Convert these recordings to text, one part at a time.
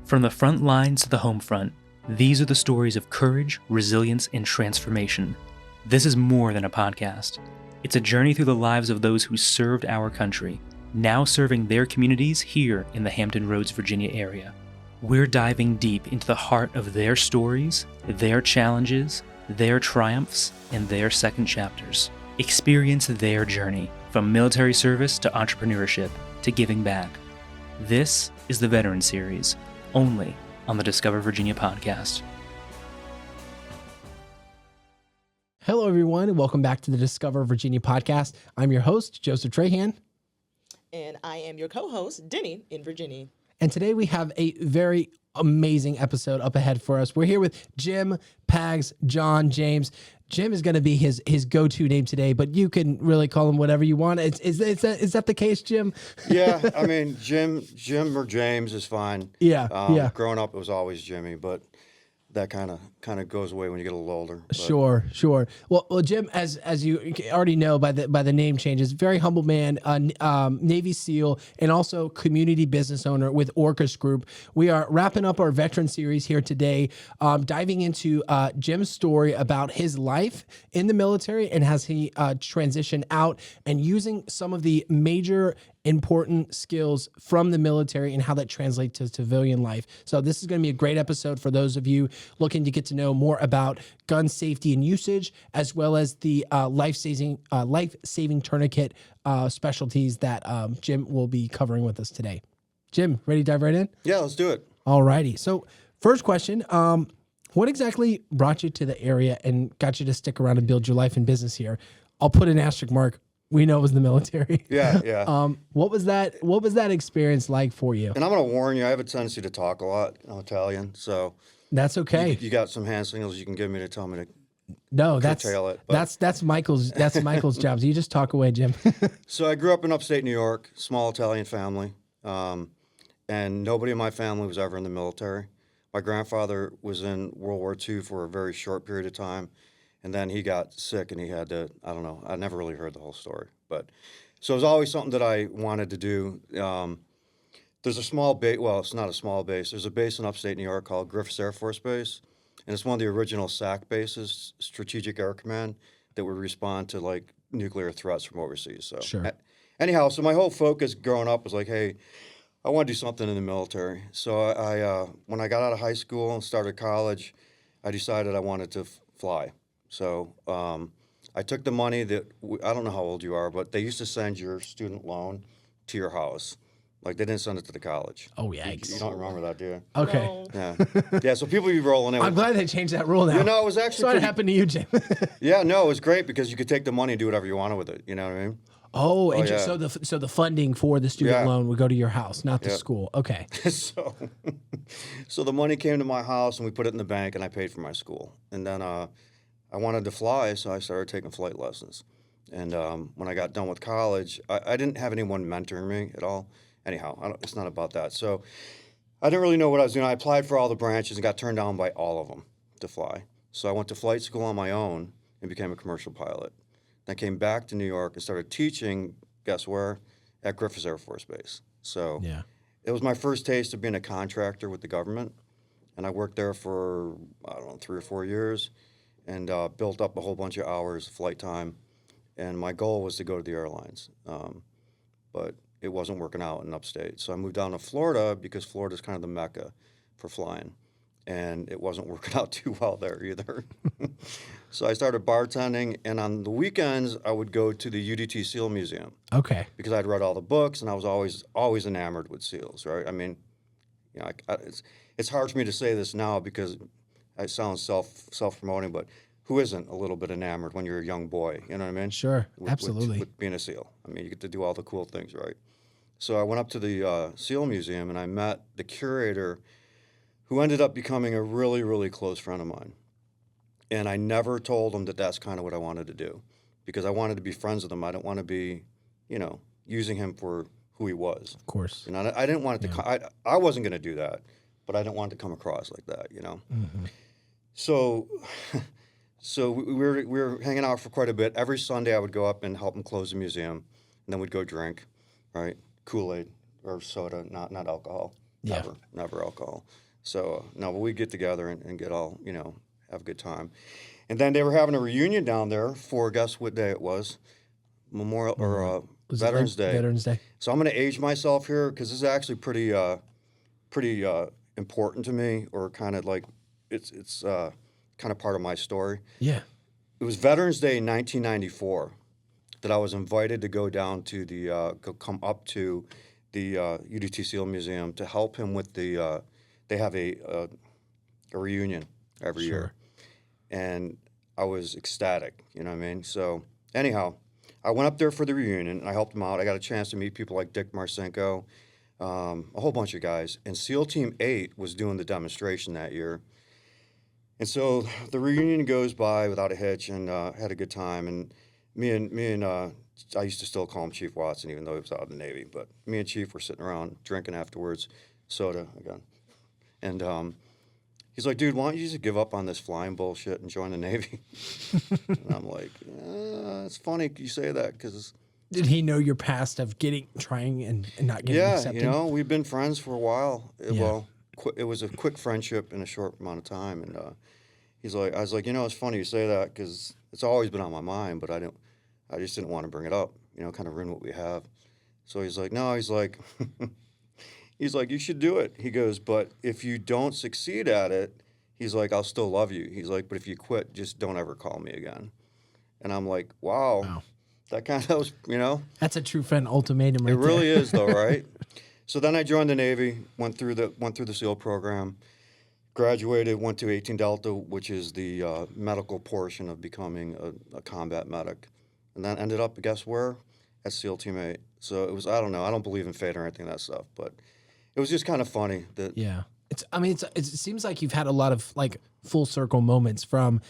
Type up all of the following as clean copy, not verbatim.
From the front lines to the home front, these are the stories of courage, resilience, and transformation. This is more than a podcast. It's a journey through the lives of those who served our country, now serving their communities here in the Hampton Roads, Virginia area. We're diving deep into the heart of their stories, their challenges, their triumphs, and their second chapters. Experience their journey, from military service to entrepreneurship to giving back. This is the Veteran Series, only on the Discover Virginia podcast. Hello, everyone, and welcome back to the Discover Virginia podcast. I'm your host, Joseph Trahan. And I am your co-host, Denny, in Virginia. And today we have a very amazing episode up ahead for us. We're here with Jim, Pags, John, James. Jim is going to be his go-to name today, but you can really call him whatever you want. Is that the case, Jim? Yeah, I mean, Jim or James is fine. Yeah. Growing up, it was always Jimmy, but that kind of goes away when you get a little older. But. Sure. Well, Jim, as you already know by the name changes, very humble man, Navy SEAL, and also community business owner with Orcus Group. We are wrapping up our veteran series here today, diving into Jim's story about his life in the military and has he transitioned out and using some of the major important skills from the military and how that translates to civilian life. So this is going to be a great episode for those of you looking to get to know more about gun safety and usage, as well as the life-saving tourniquet specialties that Jim will be covering with us today. Jim, ready to dive right in? Yeah, let's do it. All righty. So first question, what exactly brought you to the area and got you to stick around and build your life and business here? I'll put an asterisk mark. We know it was the military. Yeah. What was that experience like for you? And I'm going to warn you, I have a tendency to talk a lot. I'm Italian, so that's okay. You got some hand signals you can give me to tell me to no, curtail it. That's Michael's job. So you just talk away, Jim. So I grew up in upstate New York, small Italian family, and nobody in my family was ever in the military. My grandfather was in World War II for a very short period of time. And then he got sick and he had to, I don't know, I never really heard the whole story. But so it was always something that I wanted to do. There's a small base, well, it's not a small base. There's a base in upstate New York called Griffiths Air Force Base. And it's one of the original SAC bases, Strategic Air Command, that would respond to like nuclear threats from overseas. So sure. Anyhow, so my whole focus growing up was like, hey, I want to do something in the military. So I when I got out of high school and started college, I decided I wanted to fly. So I took the money that, I don't know how old you are, but they used to send your student loan to your house. Like, they didn't send it to the college. Oh, yikes. You don't remember that, do you? Okay. No. Yeah, so people be rolling in. I'm glad they changed that rule now. You know, it was actually so what happened to you, Jim? Yeah, no, it was great because you could take the money and do whatever you wanted with it. You know what I mean? Oh, and yeah. so the funding for the student loan would go to your house, not the school. Okay. So the money came to my house and we put it in the bank and I paid for my school. And then I wanted to fly, so I started taking flight lessons. And when I got done with college, I didn't have anyone mentoring me at all. Anyhow, it's not about that. So I didn't really know what I was doing. I applied for all the branches and got turned down by all of them to fly. So I went to flight school on my own and became a commercial pilot. Then I came back to New York and started teaching, guess where? At Griffiths Air Force Base. So it was my first taste of being a contractor with the government. And I worked there for, 3 or 4 years. And built up a whole bunch of hours of flight time. And my goal was to go to the airlines. But it wasn't working out in upstate. So I moved down to Florida because Florida's kind of the mecca for flying. And it wasn't working out too well there either. So I started bartending. And on the weekends, I would go to the UDT SEAL Museum. Okay. Because I'd read all the books and I was always enamored with SEALs, right? I mean, you know, it's hard for me to say this now because I sound self-promoting, but who isn't a little bit enamored when you're a young boy? You know what I mean? Sure, absolutely. With being a SEAL. I mean, you get to do all the cool things, right? So I went up to the SEAL Museum and I met the curator who ended up becoming a really, really close friend of mine. And I never told him that that's kind of what I wanted to do because I wanted to be friends with him. I didn't want to be, using him for who he was. Of course. I didn't want it to I wasn't going to do that, but I didn't want it to come across like that, Mm-hmm. So we were hanging out for quite a bit. Every Sunday I would go up and help him close the museum, and then we'd go drink, right? Kool-Aid or soda, not alcohol. Yeah. Never alcohol. So no, but we get together and get all, have a good time. And then they were having a reunion down there for, guess what day it was? Memorial or Was it Veterans Day. Veterans Day. So I'm going to age myself here because this is actually pretty important to me, or kind of like it's kind of part of my story. Yeah. It was Veterans Day in 1994 that I was invited to go down to come up to the UDT SEAL Museum to help him with they have a reunion every year. And I was ecstatic, you know what I mean? So anyhow, I went up there for the reunion, and I helped him out. I got a chance to meet people like Dick Marcinko, a whole bunch of guys. And SEAL Team 8 was doing the demonstration that year. And so the reunion goes by without a hitch, and had a good time. And me and I used to still call him Chief Watson, even though he was out of the Navy. But me and Chief were sitting around drinking afterwards, soda again. And he's like, dude, why don't you just give up on this flying bullshit and join the Navy? And I'm like, it's funny you say that, because... Did he know your past of trying and not getting accepted? Yeah, we've been friends for a while. Well, it was a quick friendship in a short amount of time. And I was like, it's funny you say that, because it's always been on my mind, but I just didn't want to bring it up, kind of ruin what we have. So he's like, no, he's like, you should do it. He goes, but if you don't succeed at it, he's like, I'll still love you. He's like, but if you quit, just don't ever call me again. And I'm like, wow. That kind of was, That's a true friend ultimatum, right? It really is, though, right? So then I joined the Navy, went through the SEAL program, graduated, went to 18 Delta, which is the medical portion of becoming a combat medic, and then ended up, guess where? At SEAL Team 8. So it was, I don't know, I don't believe in fate or anything of that stuff, but it was just kind of funny that. Yeah. It seems like you've had a lot of like full circle moments from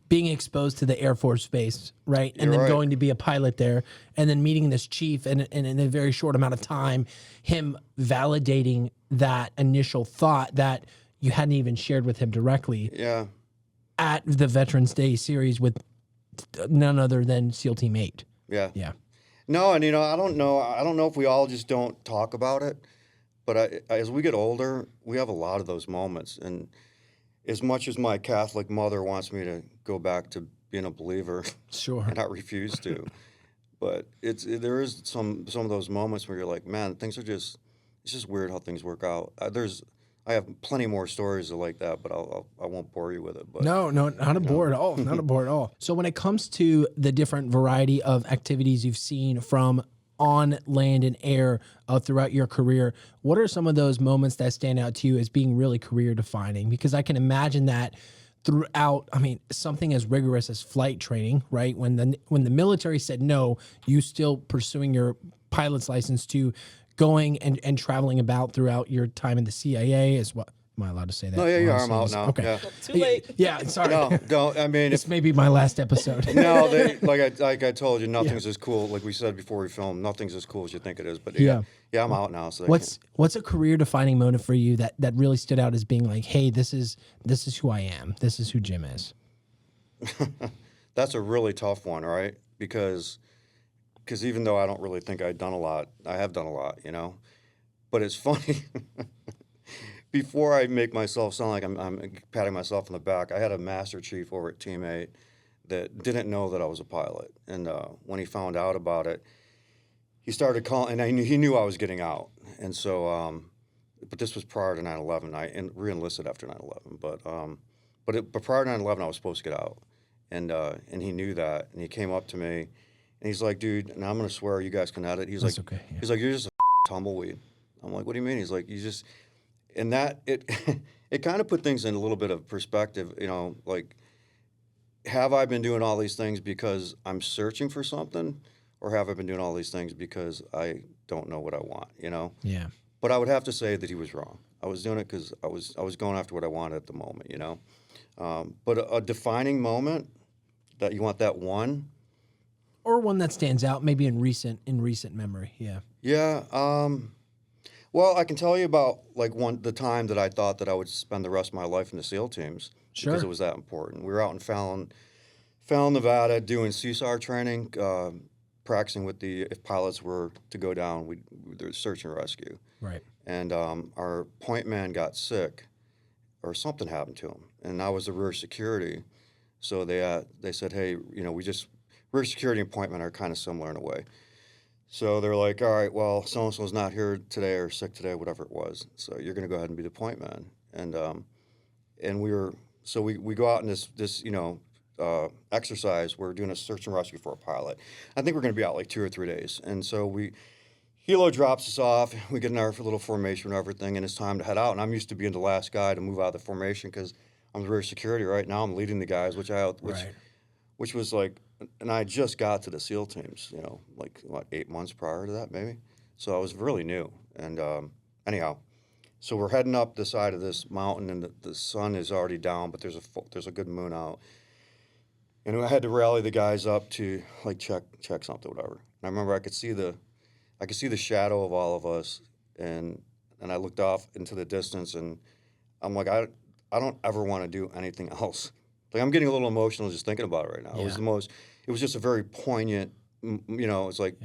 being exposed to the Air Force Base, right? And then going to be a pilot there, and then meeting this chief, and in a very short amount of time, him validating that initial thought that you hadn't even shared with him directly. Yeah. At the Veterans Day series with none other than SEAL Team 8. Yeah. Yeah. No, and I don't know if we all just don't talk about it. But as we get older, we have a lot of those moments. And as much as my Catholic mother wants me to go back to being a believer, sure, and I refuse to, but there is some of those moments where you're like, man, it's just weird how things work out. I have plenty more stories like that, but I won't bore you with it. But no, not a bore at all, not a bore at all. So when it comes to the different variety of activities you've seen from on land and air throughout your career, what are some of those moments that stand out to you as being really career defining? Because I can imagine that throughout, something as rigorous as flight training, right? When the military said no, you still pursuing your pilot's license to going and traveling about throughout your time in the CIA as well. Am I allowed to say that? No, yeah, you are. I'm out now. Okay. Yeah. Too late. Yeah, sorry. No, don't. This may be my last episode. No, like I told you, nothing's as cool. Like we said before we filmed, nothing's as cool as you think it is. But yeah, I'm out now. So what's a career defining moment for you that really stood out as being like, hey, this is who I am. This is who Jim is. That's a really tough one, right? Because even though I don't really think I've done a lot, I have done a lot, But it's funny. Before I make myself sound like I'm patting myself on the back, I had a master chief over at Team 8 that didn't know that I was a pilot. And when he found out about it, he started calling, and he knew I was getting out. And so, but this was prior to 9/11. I re-enlisted after 9/11. But prior to 9/11, I was supposed to get out. And he knew that. And he came up to me, and he's like, dude, and I'm going to swear you guys can edit. He's That's like, okay, yeah. He's like, you're just a tumbleweed. I'm like, what do you mean? He's like, you just... And that, it kind of put things in a little bit of perspective, like, have I been doing all these things because I'm searching for something, or have I been doing all these things because I don't know what I want, Yeah. But I would have to say that he was wrong. I was doing it because I was going after what I wanted at the moment, But a defining moment that you want that one. Or one that stands out, maybe in recent memory, yeah. Yeah, well, I can tell you about the time that I thought that I would spend the rest of my life in the SEAL teams. Sure. Because it was that important. We were out in Fallon, Nevada, doing CSAR training, practicing with if pilots were to go down, there's search and rescue. Right. And our point man got sick, or something happened to him, and I was the rear security. So they said, hey, rear security and point men are kind of similar in a way. So they're like, all right, well, so-and-so's not here today or sick today, whatever it was. So you're going to go ahead and be the point man. And we go out in this exercise. We're doing a search and rescue for a pilot. I think we're going to be out like 2 or 3 days. And so Helo drops us off. We get in our little formation and everything, and it's time to head out. And I'm used to being the last guy to move out of the formation because I'm the rear security right now. I'm leading the guys, which was like, and I just got to the SEAL teams, like 8 months prior to that, maybe. So I was really new. And anyhow, so we're heading up the side of this mountain, and the sun is already down, but there's a good moon out. And I had to rally the guys up to like check something, whatever. And I remember I could see the shadow of all of us, and I looked off into the distance, and I'm like, I don't ever want to do anything else. Like, I'm getting a little emotional just thinking about it right now. Yeah. It was just a very poignant, it's like,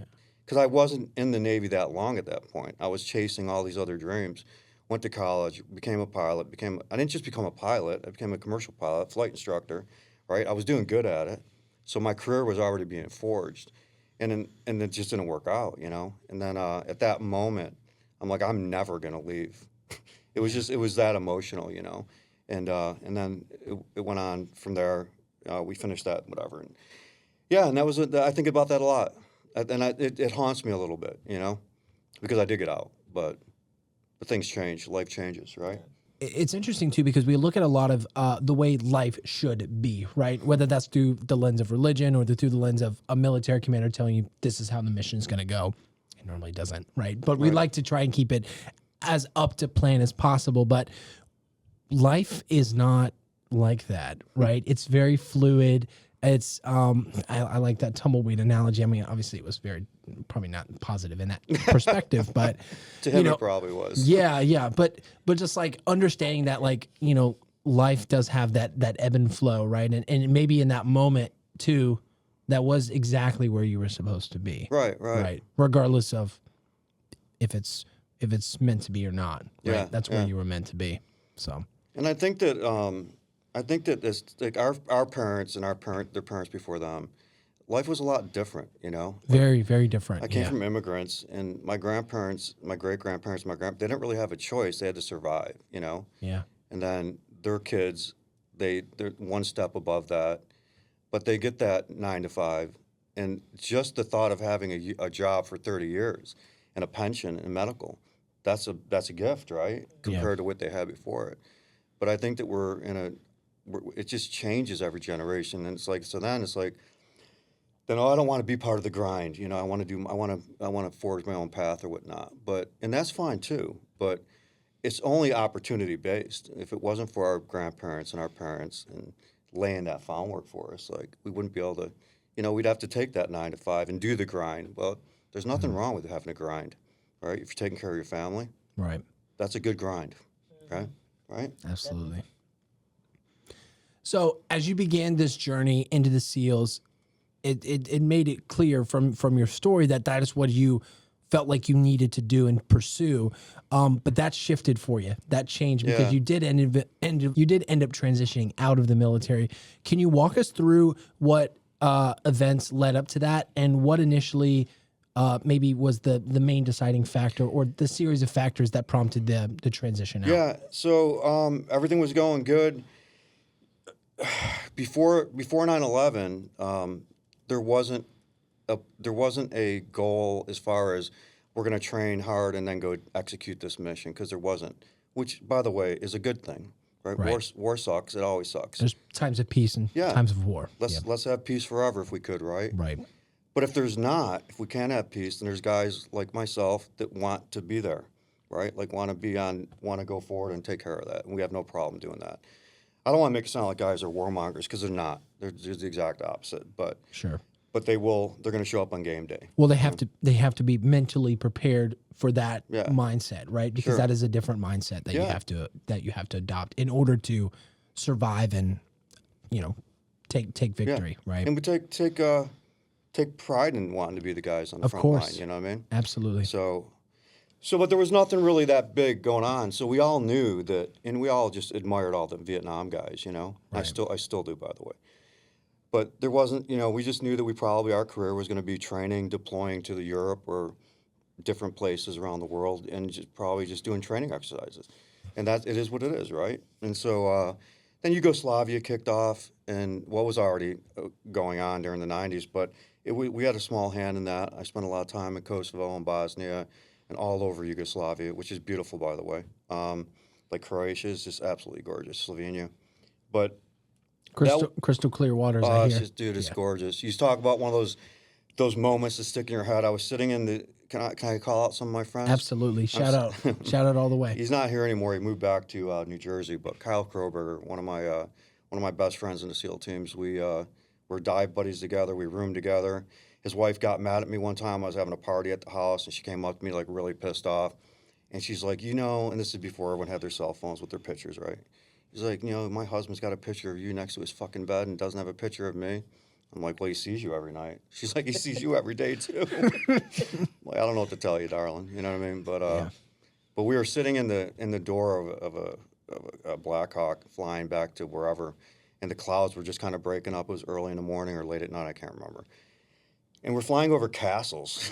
because I wasn't in the Navy that long at that point. I was chasing all these other dreams. Went to college, became a pilot, I didn't just become a pilot, I became a commercial pilot, flight instructor, right? I was doing good at it. So my career was already being forged. And it just didn't work out, And then at that moment, I'm like, I'm never going to leave. It was that emotional, And then it went on from there. We finished that, whatever. And and that was I think about that a lot. And it haunts me a little bit, because I did get out. But things change. Life changes, right? It's interesting, too, because we look at a lot of the way life should be, right? Whether that's through the lens of religion or through the lens of a military commander telling you this is how the mission is going to go. It normally doesn't, right? But we like to try and keep it as up to plan as possible. But life is not like that, right? It's very fluid. It's I like that tumbleweed analogy. I mean, obviously it was probably not positive in that perspective, but to him it probably was. Yeah. But just like understanding that, like, life does have that ebb and flow, right? And maybe in that moment too, that was exactly where you were supposed to be. Right. Regardless of if it's meant to be or not. Right? Yeah. That's where you were meant to be. So. And I think that this, like, our parents and their parents before them, life was a lot different, Very, very different. I came from immigrants, and my grandparents, my great-grandparents, they didn't really have a choice. They had to survive, Yeah. And then their kids, they're one step above that, but they get that 9 to 5, and just the thought of having a job for 30 years and a pension and medical, that's a gift, right? Compared to what they had before it. But I think that it just changes every generation, and it's like, then I don't want to be part of the grind, I want to forge my own path or whatnot. And that's fine too. But it's only opportunity based. If it wasn't for our grandparents and our parents and laying that groundwork for us, like, we wouldn't be able to, we'd have to take that 9 to 5 and do the grind. Well, there's nothing wrong with having a grind, right? If you're taking care of your family, right, that's a good grind, right? Right? Absolutely. So as you began this journey into the SEALs, it made it clear from your story that is what you felt like you needed to do and pursue. But that shifted for you. That changed because you did end up transitioning out of the military. Can you walk us through what events led up to that, and what initially maybe was the main deciding factor, or the series of factors that prompted the transition out? Yeah, so everything was going good. Before 9/11, there wasn't a goal as far as we're going to train hard and then go execute this mission, because there wasn't, which, by the way, is a good thing, right? War sucks. It always sucks. There's times of peace and times of war. Let's have peace forever if we could, right? Right. But if we can't have peace, then there's guys like myself that want to be there, right? Like, want to go forward and take care of that, and we have no problem doing that. I don't want to make it sound like guys are warmongers, because they're not. They're the exact opposite. But sure. But they're going to show up on game day. Well, they have to be mentally prepared for that mindset, right? Because that is a different mindset that you have to adopt in order to survive and take victory, right? And we take take pride in wanting to be the guys on the Of front course. line. You know what I mean? Absolutely. But there was nothing really that big going on. So we all knew that, and we all just admired all the Vietnam guys. You know, Right. I still do, by the way. But there wasn't, we just knew that our career was going to be training, deploying to the Europe or different places around the world, and probably just doing training exercises. And that it is what it is, right? And so then Yugoslavia kicked off, and what was already going on during the 90s, but we had a small hand in that. I spent a lot of time in Kosovo and Bosnia and all over Yugoslavia, which is beautiful, by the way. Like Croatia is just absolutely gorgeous, Slovenia. But Crystal clear waters, I hear. it's gorgeous. You talk about one of those moments that stick in your head. I was sitting in the. Can I call out some of my friends? Absolutely. Shout out all the way. He's not here anymore. He moved back to New Jersey. But Kyle Kroberger, one of my best friends in the SEAL teams, we were dive buddies together. We roomed together. His wife got mad at me one time. I was having a party at the house, and she came up to me like really pissed off, and she's like, and this is before everyone had their cell phones with their pictures, right? He's like, my husband's got a picture of you next to his fucking bed and doesn't have a picture of me. I'm like, well, he sees you every night. She's like, he sees you every day too. Like, I don't know what to tell you, darling. You know what I mean? But we were sitting in the door of a Black Hawk flying back to wherever, and the clouds were just kind of breaking up. It was early in the morning or late at night. I can't remember. And we're flying over castles.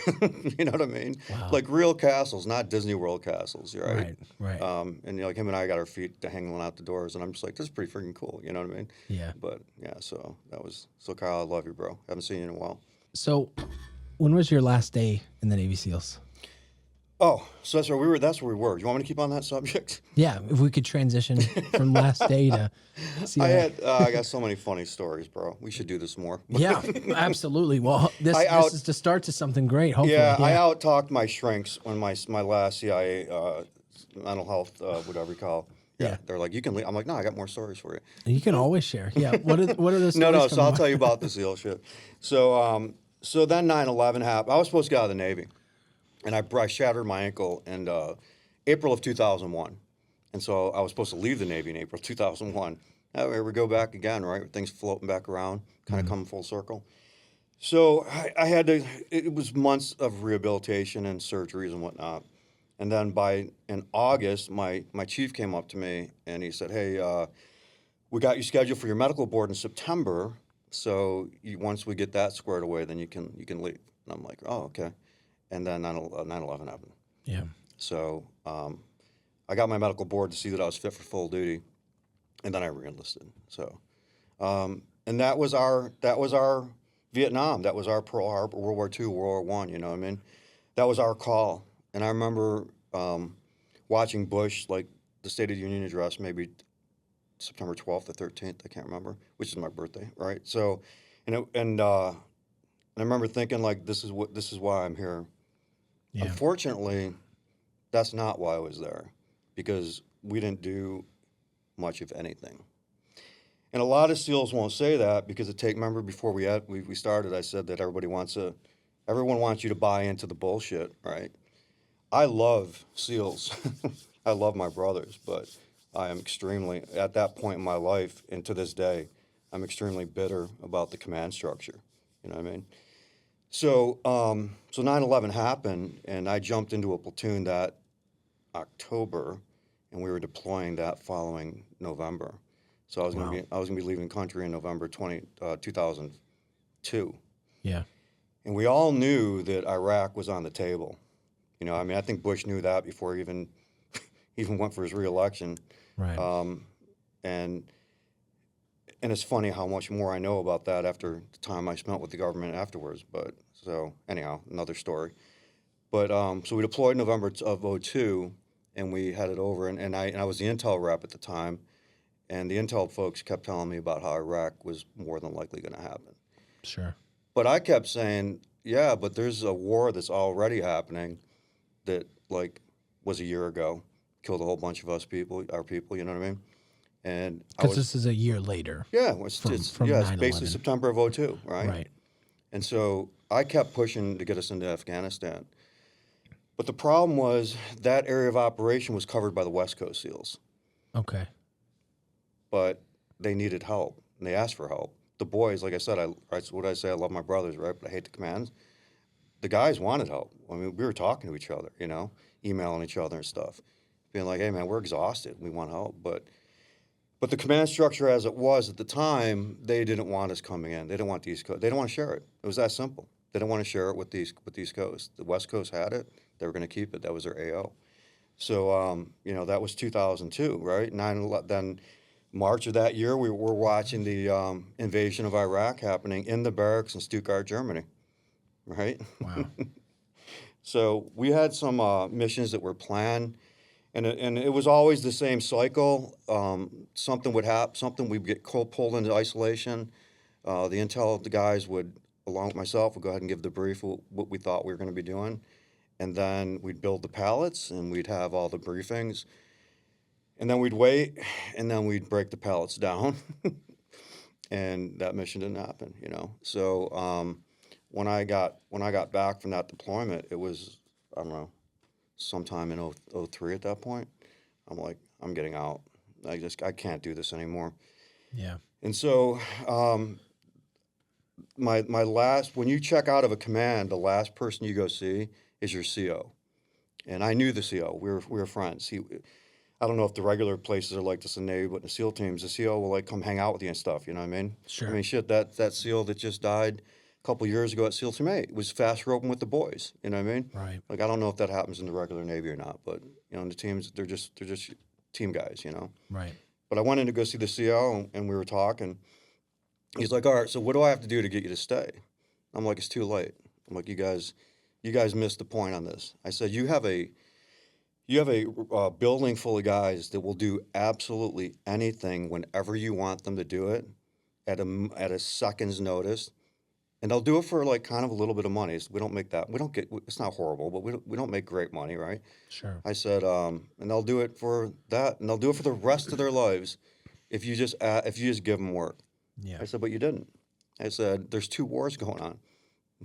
You know what I mean? Wow. Like real castles, not Disney World castles, right? Right. And him and I got our feet hanging out the doors, and I'm just like, this is pretty freaking cool. You know what I mean? Yeah. But yeah, so Kyle, I love you, bro. Haven't seen you in a while. So, when was your last day in the Navy SEALs? Oh, so that's where we were. That's where we were. You want me to keep on that subject? Yeah, if we could transition from last day to CIA. I got so many funny stories, bro. We should do this more. Yeah, absolutely. Well, this is to start to something great. Hopefully, I out-talked my shrinks when my last CIA mental health, whatever you call. Yeah, they're like, you can leave. I'm like, no, I got more stories for you. And you can always share. Yeah. What are the stories? No. So I'll tell you about the SEAL shit. So then 9/11 happened. I was supposed to get out of the Navy. And I shattered my ankle in April of 2001. And so I was supposed to leave the Navy in April 2001. Here we go back again, right? Things floating back around, kind of coming full circle. So I had to, it was months of rehabilitation and surgeries and whatnot. And then in August, my chief came up to me and he said, hey, we got you scheduled for your medical board in September. So once we get that squared away, then you can leave. And I'm like, oh, okay. And then 9/11 happened. Yeah. So I got my medical board to see that I was fit for full duty, and then I re-enlisted. So, and that was our Vietnam. That was our Pearl Harbor, World War II, World War I. You know what I mean? That was our call. And I remember watching Bush, like the State of the Union address, maybe September 12th or 13th. I can't remember, which is my birthday, right? So, and I remember thinking like, this is why I'm here. Yeah. Unfortunately, that's not why I was there, because we didn't do much of anything. And a lot of SEALs won't say that because remember before we started, I said that everyone wants you to buy into the bullshit, right? I love SEALs. I love my brothers, but I am extremely, at that point in my life and to this day, I'm extremely bitter about the command structure. You know what I mean? So 9/11 happened, and I jumped into a platoon that October, and we were deploying that following November. So I was going to be leaving the country in November 2002. Yeah. And we all knew that Iraq was on the table. You know, I mean, I think Bush knew that before he even went for his re-election. Right. And it's funny how much more I know about that after the time I spent with the government afterwards. But so anyhow, another story. But so we deployed November of 2002, and we headed over, and I was the intel rep at the time, and the intel folks kept telling me about how Iraq was more than likely going to happen. Sure. But I kept saying, yeah, but there's a war that's already happening that like was a year ago, killed a whole bunch of our people, you know what I mean? And because this is a year later. Yeah, it's basically September of 2002, right? Right. And so I kept pushing to get us into Afghanistan. But the problem was that area of operation was covered by the West Coast SEALs. Okay. But they needed help, and they asked for help. the boys, like I said, what I say, I love my brothers, right? But I hate the commands. The guys wanted help. I mean, we were talking to each other, emailing each other and stuff, being like, hey, man, we're exhausted. We want help. But the command structure as it was at the time, they didn't want us coming in. They didn't want the East Coast. They didn't want to share it. It was that simple. They didn't want to share it with the East Coast. The West Coast had it. They were going to keep it. That was their AO. So, that was 2002, right? Then March of that year, we were watching the invasion of Iraq happening in the barracks in Stuttgart, Germany, right? Wow. So we had some missions that were planned, and it was always the same cycle. Something would happen, something we'd get pulled into isolation. The intel, the guys would, along with myself, would go ahead and give the brief of what we thought we were going to be doing. And then we'd build the pallets, and we'd have all the briefings. And then we'd wait, and then we'd break the pallets down. And that mission didn't happen, So when I got back from that deployment, it was, I don't know, sometime in 03 at that point. I'm like, I'm getting out. I can't do this anymore. Yeah. And so my last, when you check out of a command, the last person you go see is your CO. And I knew the CO. We were friends. I don't know if the regular places are like this in the Navy, but in the SEAL teams, the CO will come hang out with you and stuff. You know what I mean? Sure. I mean, shit, that SEAL that just died a couple of years ago at SEAL Team 8 was fast roping with the boys. You know what I mean? Right. I don't know if that happens in the regular Navy or not, but in the teams, they're just team guys. Right. But I went in to go see the CO, and we were talking. He's like, all right, so what do I have to do to get you to stay? I'm like, it's too late. I'm like, you guys missed the point on this. I said, you have a building full of guys that will do absolutely anything whenever you want them to do it at a second's notice. And they'll do it for kind of a little bit of money. We don't make that. It's not horrible, but we don't make great money, right? Sure. I said, and they'll do it for that, and they'll do it for the rest of their lives if you just give them work. Yeah. I said, but you didn't. I said, there's 2 wars going on.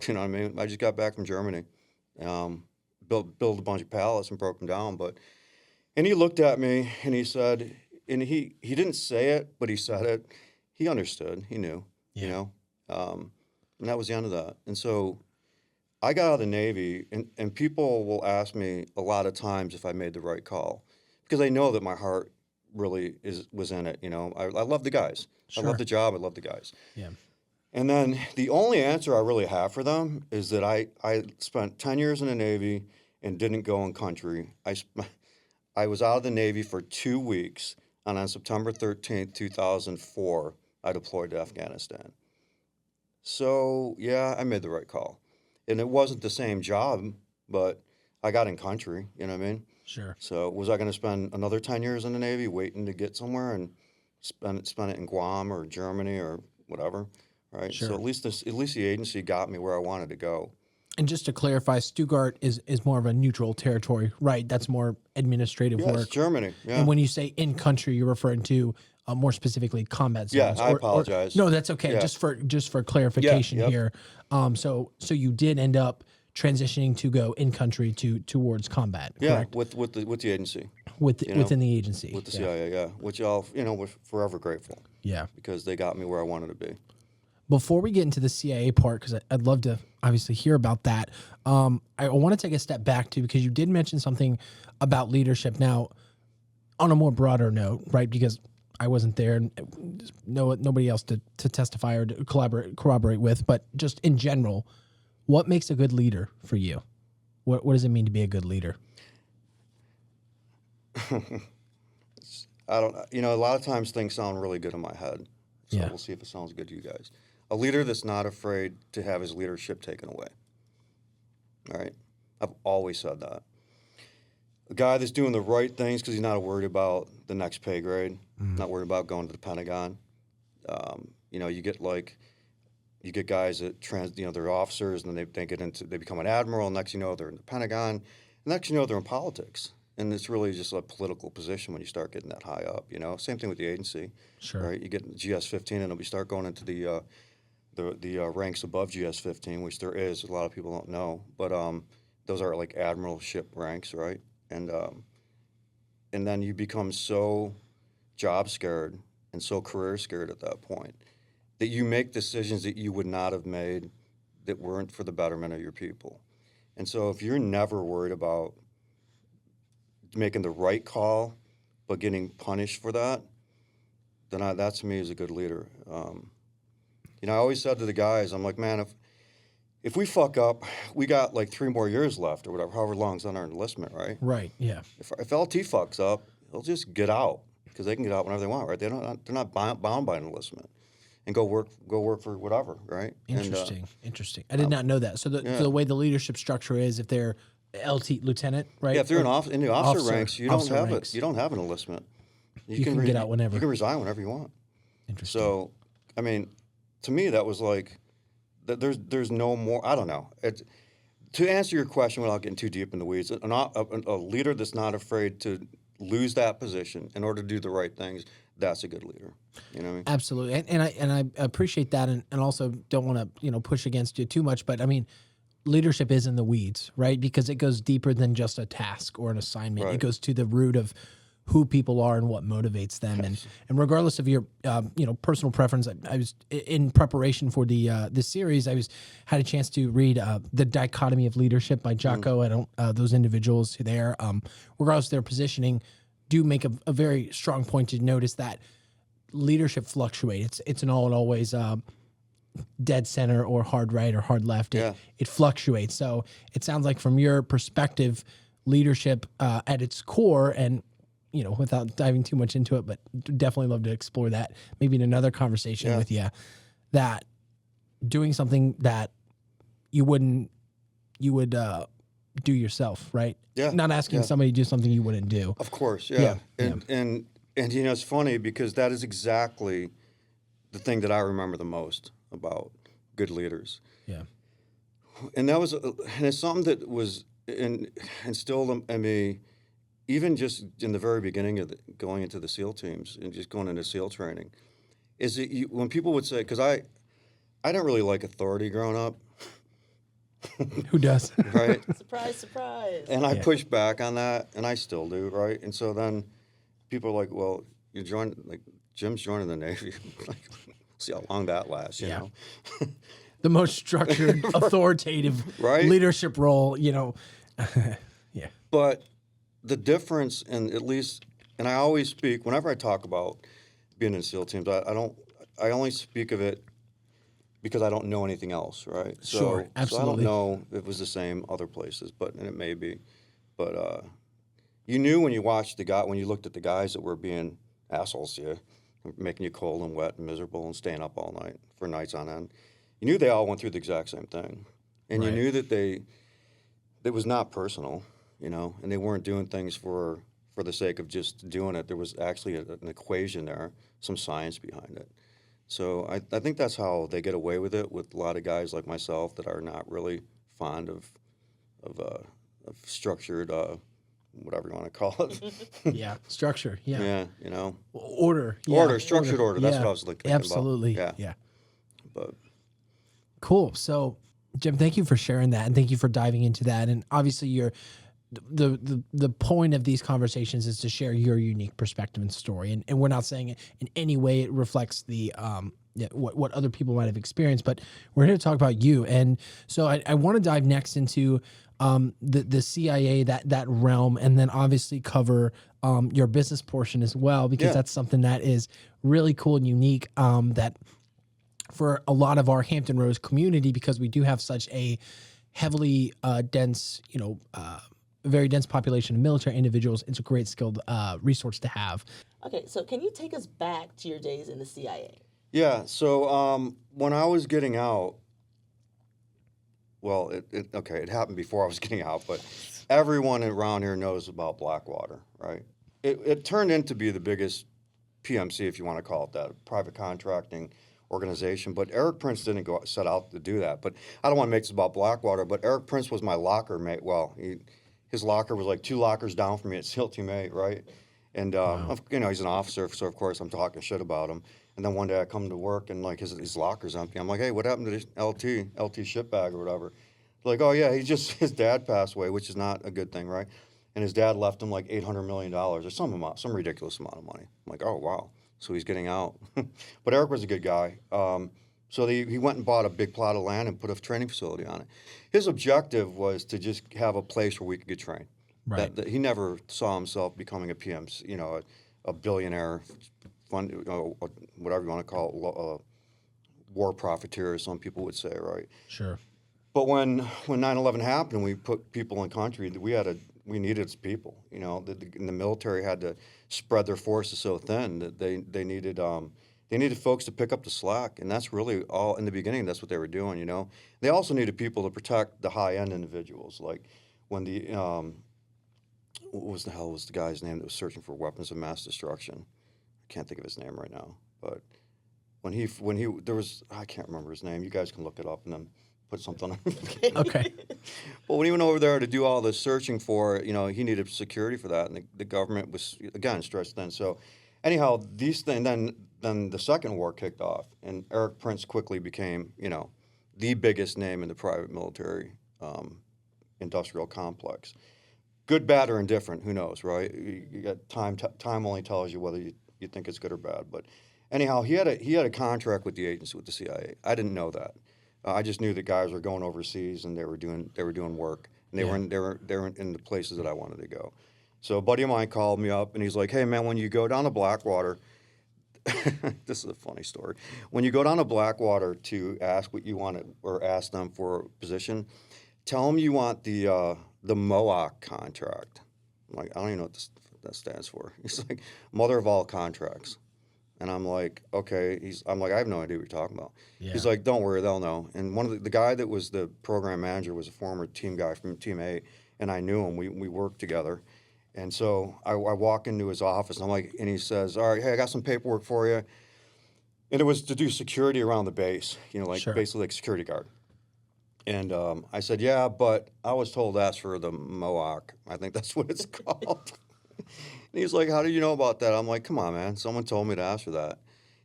You know what I mean? I just got back from Germany, built a bunch of pallets and broke them down. And he looked at me and he said, and he didn't say it, but he said it. He understood. He knew. Yeah. And that was the end of that. And so I got out of the Navy, and people will ask me a lot of times if I made the right call, because they know that my heart really was in it. I love the guys. Sure. I love the job. I love the guys. Yeah. And then the only answer I really have for them is that I spent 10 years in the Navy and didn't go in country. I was out of the Navy for 2 weeks, and on September 13th, 2004, I deployed to Afghanistan. So, yeah, I made the right call. And it wasn't the same job, but I got in country, you know what I mean? Sure. So was I going to spend another 10 years in the Navy waiting to get somewhere and spend it in Guam or Germany or whatever, right? Sure. So at least the agency got me where I wanted to go. And just to clarify, Stuttgart is more of a neutral territory, right? That's more administrative Yeah, work. it's Germany. Yeah. And when you say in country, you're referring to more specifically combat zones. Yeah, I apologize. No, that's okay. Yeah. Just for clarification yep. here. So you did end up transitioning to go in country towards combat, correct? with the agency. Within the agency. With the CIA, yeah. Which we're forever grateful. Yeah. Because they got me where I wanted to be. Before we get into the CIA part, because I'd love to obviously hear about that, I want to take a step back too, because you did mention something about leadership. Now, on a more broader note, right? Because I wasn't there, and nobody else to testify or to corroborate with, but just in general, what makes a good leader for you? What does it mean to be a good leader? I don't. A lot of times things sound really good in my head. So Yeah. We'll see if it sounds good to you guys. A leader that's not afraid to have his leadership taken away. All right? I've always said that. A guy that's doing the right things because he's not worried about the next pay grade, not worried about going to the Pentagon. You get guys that they're officers, and then they become an admiral, and next you know they're in the Pentagon, and next you know they're in politics. And it's really just a political position when you start getting that high up, Same thing with the agency. Sure. Right? You get GS-15, and then we start going into the ranks above GS-15, which there is. A lot of people don't know. But those are like admiralship ranks, right? And then you become so job scared and so career scared at that point. that you make decisions that you would not have made that weren't for the betterment of your people. And so if you're never worried about making the right call but getting punished for that, then that to me is a good leader. I always said to the guys, I'm like, man, if we fuck up, we got like 3 more years left or whatever, however long's on our enlistment, right? Right, yeah. If LT fucks up, they'll just get out because they can get out whenever they want, right? They're not bound by an enlistment and go work for whatever, right? Interesting. I did not know that. So the way the leadership structure is, if they're LT lieutenant, right? Yeah, if they're in the officer ranks, you don't have ranks. it. You don't have an enlistment. You can get out whenever. You can resign whenever you want. Interesting. So, I mean, to me, that was like, there's no more. I don't know. To answer your question without getting too deep in the weeds, a leader that's not afraid to lose that position in order to do the right things, that's a good leader. You know what I mean? Absolutely, and I appreciate that, and also don't want to push against you too much, but I mean, leadership is in the weeds, right? Because it goes deeper than just a task or an assignment. Right. It goes to the root of who people are and what motivates them. Yes. And regardless of your personal preference, I was in preparation for this series. I had a chance to read The Dichotomy of Leadership by Jocko. I don't those individuals there, regardless of their positioning, do make a very strong point to notice that leadership fluctuates. It's an all and always dead center or hard right or hard left. It fluctuates. So it sounds like from your perspective, leadership at its core, and without diving too much into it, but definitely love to explore that maybe in another conversation with you, that doing something that you would do yourself, right? Yeah. Not asking somebody to do something you wouldn't do. Of course, yeah. And it's funny because that is exactly the thing that I remember the most about good leaders. Yeah. And that was, and it's something that was instilled in me, even just in the very beginning of going into the SEAL teams and just going into SEAL training, is that when people would say, because I didn't really like authority growing up. Who does? Right? Surprise, surprise. And I pushed back on that, and I still do, right? And so then people are like, well, Jim's joining the Navy. Like, see how long that lasts, you know? The most structured, authoritative leadership role, Yeah. But the difference, and at least, and I always speak, whenever I talk about being in SEAL teams, I only speak of it because I don't know anything else, right? Sure, absolutely. So I don't know if it was the same other places, and it may be. But you knew when you looked at the guys that were being assholes to you, making you cold and wet and miserable and staying up all night for nights on end, you knew they all went through the exact same thing. And you knew that it was not personal, and they weren't doing things for the sake of just doing it. There was actually an equation there, some science behind it. So I think that's how they get away with it with a lot of guys like myself that are not really fond of structured, whatever you want to call it. Structure. Yeah. Order. Structured order. That's what I was thinking absolutely. about. Yeah. But cool. So, Jim, thank you for sharing that, and thank you for diving into that. And obviously, the point of these conversations is to share your unique perspective and story, and we're not saying it in any way it reflects the what other people might have experienced, but we're here to talk about you. And so I want to dive next into the CIA, that realm, and then obviously cover your business portion as well, because that's something that is really cool and unique, that for a lot of our Hampton Roads community, because we do have such a heavily dense, very dense population of military individuals, it's a great skilled resource to have. Okay, so can you take us back to your days in the CIA? Yeah, so when I was getting out, well, it happened before I was getting out, but everyone around here knows about Blackwater, right? It turned into be the biggest PMC, if you want to call it that, private contracting organization. But Eric Prince didn't set out to do that. But I don't want to make this about Blackwater, but Eric Prince was my locker mate. Well, his locker was like 2 lockers down from me at SEAL Team 8, right? And, he's an officer, so of course I'm talking shit about him. And then one day I come to work and like his locker's empty. I'm like, hey, what happened to this LT shit bag or whatever? They're like, oh yeah, his dad passed away, which is not a good thing, right? and his dad left him like $800 million or some ridiculous amount of money. I'm like, oh, wow. So he's getting out. But Eric was a good guy. So he went and bought a big plot of land and put a training facility on it. His objective was to just have a place where we could get trained. Right. That he never saw himself becoming a PM, a billionaire, whatever you want to call it, war profiteer, as some people would say, right? Sure. But when 9/11 happened, we put people in country. We needed people. The military had to spread their forces so thin that they needed folks to pick up the slack, and that's really all in the beginning. That's what they were doing. They also needed people to protect the high end individuals, like when the what was the guy's name that was searching for weapons of mass destruction? I can't think of his name right now, but when he there was, I can't remember his name. You guys can look it up and then put something on. Okay. But when he went over there to do all this searching for, he needed security for that, and the government was again stretched thin. So anyhow, these things, then the second war kicked off, and Eric Prince quickly became, the biggest name in the private military industrial complex. Good, bad, or indifferent, who knows, right? You got time only tells you whether you think it's good or bad. But anyhow, he had a contract with the agency, with the CIA. I didn't know that. I just knew that guys were going overseas and they were doing work, and they were in the places that I wanted to go. So a buddy of mine called me up and he's like, "Hey man, when you go down to Blackwater," this is a funny story. When you go down to Blackwater to ask what you want or ask them for a position, tell them you want the MOAC contract. I'm like, I don't even know what that stands for. He's like, mother of all contracts. And I'm like, okay. I'm like, I have no idea what you're talking about. Yeah. He's like, don't worry, they'll know. And one of the guy that was the program manager was a former team guy from Team A, and I knew him. We worked together. And so I walk into his office, and I'm like, and he says, all right, hey, I got some paperwork for you. And it was to do security around the base, Sure. Basically like security guard. And I said, yeah, but I was told that's for the MOAC. I think that's what it's called. And he's like, how do you know about that? I'm like, come on, man. Someone told me to ask for that.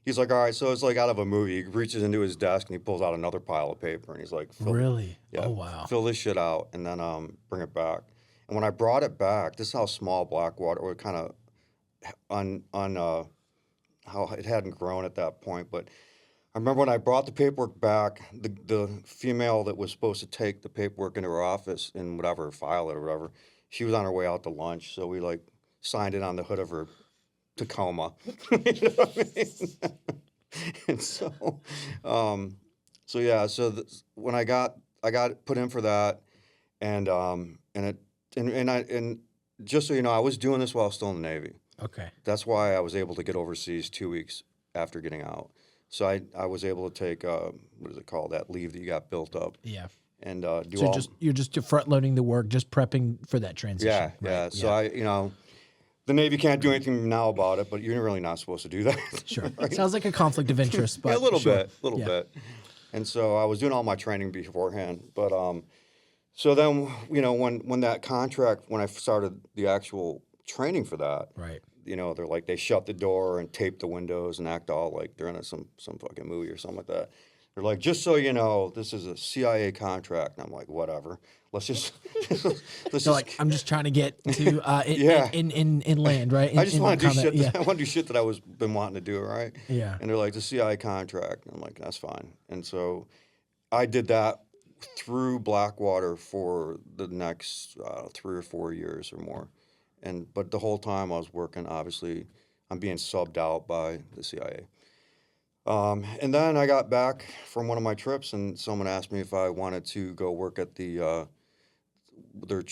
He's like, all right, so it's like out of a movie. He reaches into his desk and he pulls out another pile of paper. And he's like, really? Yeah, Oh, wow. Fill this shit out and then bring it back. And when I brought it back, this is how small Blackwater, or kind of how it hadn't grown at that point. But I remember when I brought the paperwork back, the female that was supposed to take the paperwork into her office and whatever, file it or whatever, she was on her way out to lunch. So we signed it on the hood of her Tacoma. You know what I mean? And so, when I got put in for that, and just so you know, I was doing this while I was still in the Navy. Okay. That's why I was able to get overseas 2 weeks after getting out. So I was able to take what is it called, that leave that you got built up. Yeah. And you're just front loading the work, just prepping for that transition. Yeah, right? yeah. So the Navy can't do anything now about it, but you're really not supposed to do that. Sure. Right? Sounds like a conflict of interest, but yeah, a little sure. bit. And so I was doing all my training beforehand, but so then when that contract, when I started the actual training for that, right. They're like, they shut the door and tape the windows and act all like they're in some fucking movie or something like that. They're like, just so you know, this is a CIA contract. And I'm like, whatever. I'm just trying to get to in land, right? I just want to do shit. Yeah. I want to do shit that I was been wanting to do, right? Yeah. And they're like, the CIA contract. And I'm like, that's fine. And so I did that through Blackwater for the next 3 or 4 years or more. But the whole time I was working, obviously, I'm being subbed out by the CIA. And then I got back from one of my trips, and someone asked me if I wanted to go work at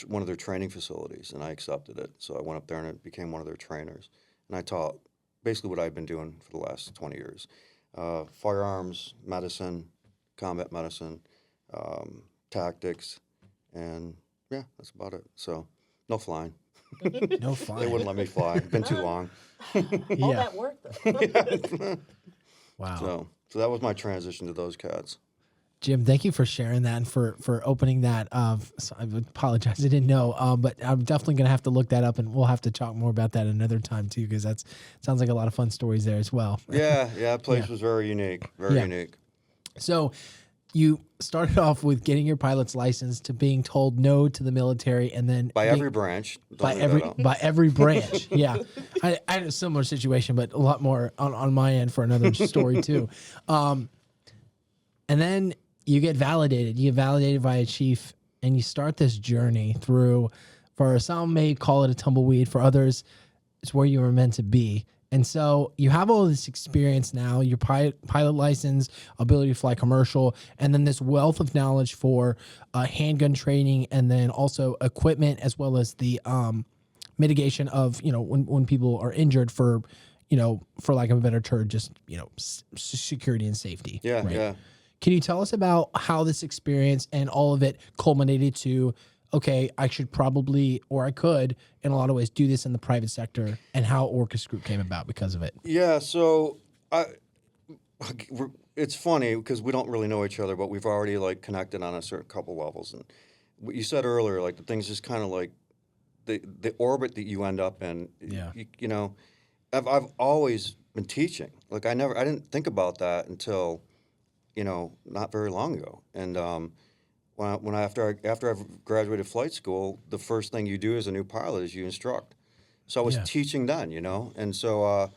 one of their training facilities, and I accepted it. So I went up there and became one of their trainers, and I taught basically what I've been doing for the last 20 years: firearms, medicine, combat medicine, tactics, and yeah, that's about it. So no flying. No flying. They wouldn't let me fly. Been too long. All that work, though. Wow. So that was my transition to those cats. Jim, thank you for sharing that and for opening that. So I apologize, I didn't know, but I'm definitely going to have to look that up, and we'll have to talk more about that another time too, because that sounds like a lot of fun stories there as well. Yeah, that place was very unique, very unique. So you started off with getting your pilot's license to being told no to the military, and then By being- every branch. Don't by leave every that out. by every branch. Yeah, I had a similar situation, but a lot more on my end for another story too. And then you get validated. You get validated by a chief, and you start this journey through. For some may call it a tumbleweed. For others, it's where you were meant to be. And so you have all this experience now, your pilot license, ability to fly commercial, and then this wealth of knowledge for handgun training, and then also equipment, as well as the mitigation of, when people are injured for, for lack of a better term, just, security and safety. Yeah, right? yeah. Can you tell us about how this experience and all of it culminated to, okay, I should probably, or I could, in a lot of ways, do this in the private sector, and how Orcus Group came about because of it? Yeah, so it's funny because we don't really know each other, but we've already like connected on a certain couple levels. And what you said earlier, like the things just kind of like the orbit that you end up in. Yeah. I've always been teaching. Like I didn't think about that until, not very long ago. And after I graduated flight school, the first thing you do as a new pilot is you instruct. So I was Yeah. teaching then, and so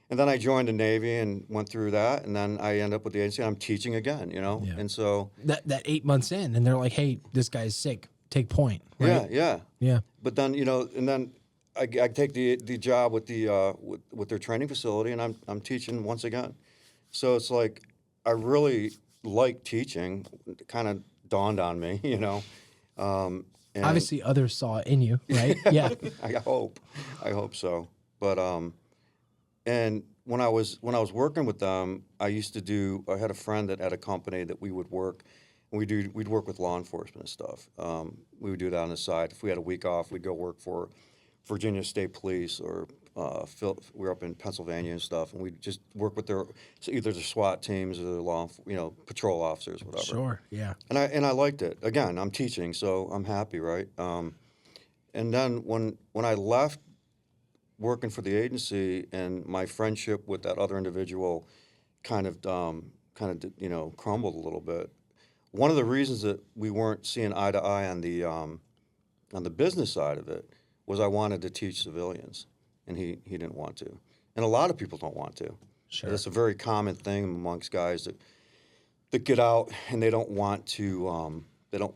and then I joined the Navy and went through that, and then I end up with the agency. And I'm teaching again, Yeah. and so That 8 months in, and they're like, "Hey, this guy's sick. Take point." Right? yeah. But then and then I take the job with with their training facility, and I'm teaching once again. So it's like I really like teaching. It kind of dawned on me, and Obviously, others saw it in you, right? Yeah. I hope so. But and when I was working with them, I had a friend that had a company that we would work, and we'd work with law enforcement and stuff. We would do that on the side. If we had a week off, we'd go work for Virginia State Police, or we were up in Pennsylvania and stuff, and we'd just work with either the SWAT teams or the patrol officers, whatever. Sure. Yeah. And I liked it. Again, I'm teaching, so I'm happy, right? And then when I left working for the agency, and my friendship with that other individual kind of crumbled a little bit. One of the reasons that we weren't seeing eye to eye on the business side of it was I wanted to teach civilians, and he didn't want to. And a lot of people don't want to. Sure. It's a very common thing amongst guys that get out and they don't want to.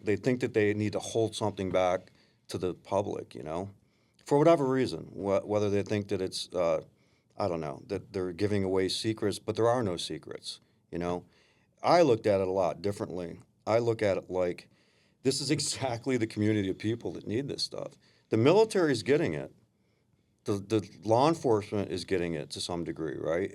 They think that they need to hold something back to the public, for whatever reason. Whether they think that it's I don't know, that they're giving away secrets, but there are no secrets. I looked at it a lot differently. I look at it like this is exactly the community of people that need this stuff. The military is getting it. The law enforcement is getting it to some degree, right?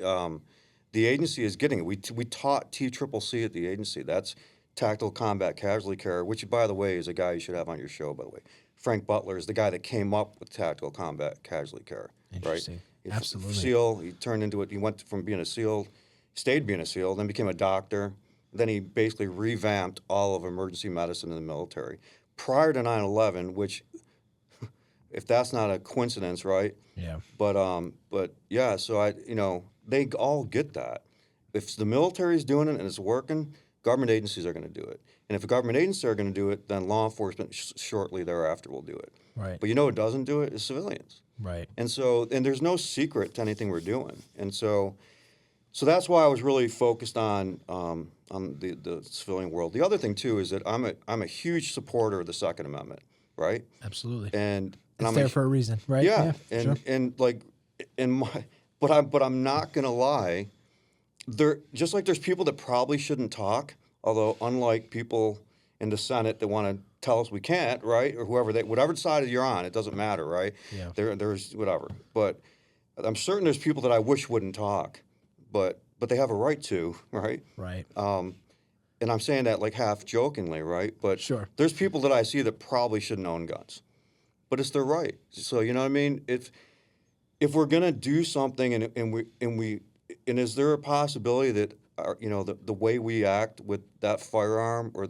The agency is getting it. We taught TCCC at the agency. That's Tactical Combat Casualty Care, which, by the way, is a guy you should have on your show, by the way. Frank Butler is the guy that came up with Tactical Combat Casualty Care, Interesting. right? Absolutely. SEAL, he turned into it. He went from being a SEAL, stayed being a SEAL, then became a doctor. Then he basically revamped all of emergency medicine in the military. Prior to 9/11, which, if that's not a coincidence, right? Yeah. But yeah, so they all get that. If the military is doing it and it's working, government agencies are going to do it. And if the government agencies are going to do it, then law enforcement shortly thereafter will do it. Right. But who doesn't do it is civilians. Right. And there's no secret to anything we're doing. And so that's why I was really focused on the civilian world. The other thing too is that I'm a huge supporter of the Second Amendment, right? Absolutely. And It's I'm there for a reason, right? Yeah, sure. but I'm not gonna lie. Just like there's people that probably shouldn't talk, although unlike people in the Senate that want to tell us we can't, right, or whatever side you're on, it doesn't matter, right? Yeah. There's whatever, but I'm certain there's people that I wish wouldn't talk, but they have a right to, right? Right. And I'm saying that like half jokingly, right? But Sure. there's people that I see that probably shouldn't own guns, but it's their right. So you know what I mean? If we're gonna do something, and is there a possibility that the way we act with that firearm, or